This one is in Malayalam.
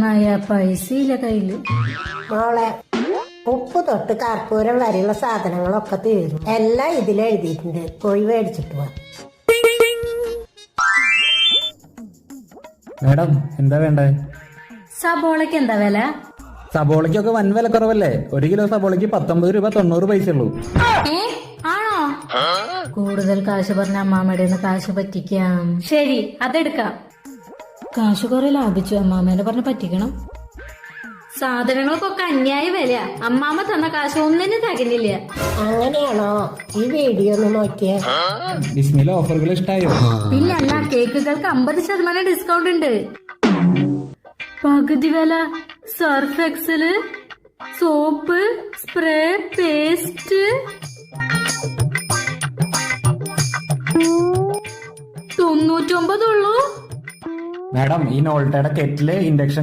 നയാ പൈസയില്ല കയ്യില്. മോളെ, ഉപ്പ് തൊട്ട് കർപ്പൂരം വരെയുള്ള സാധനങ്ങളൊക്കെ തീരും. എല്ലാം ഇതിലെഴുതിയിട്ടുണ്ട്. പോയി മേടിച്ചിട്ട് പോവാ. മാഡം എന്താ വേണ്ടേ? സബോളക്ക് എന്താ വില? സബോളയ്ക്കൊക്കെ വൻ വില കുറവല്ലേ? 1 കിലോ സബോളയ്ക്ക് 19 രൂപ 90 പൈസ ഉള്ളൂ. ആണോ? കൂടുതൽ കാശ് പറഞ്ഞ അമ്മാമ്മയുടെ കാശ് പറ്റിക്കാം. ശരി, അതെടുക്കാം. കാശ് കുറെ ലാഭിച്ചു. അമ്മാമ്മേനെ പറഞ്ഞ് പറ്റിക്കണം. സാധനങ്ങൾക്കൊക്കെ അന്യായ വില. അമ്മാമ്മ തന്ന കാശ് ഒന്നിനും തികഞ്ഞില്ല. അങ്ങനെയാണോ? ഈ വീഡിയോ ഒന്ന് നോക്കിയേ. ബിസ്മില ഓഫറുകൾ ഇഷ്ടായോ? പിന്നല്ല, കേക്കുകൾക്ക് 50% ഡിസ്കൗണ്ട് ഉണ്ട്. പകുതി വില surf XL, soap, spray, paste 99 ഉള്ളൂ. മാഡം, ഈ നോൾട്ടയുടെ കെറ്റില്, ഇൻഡക്ഷൻ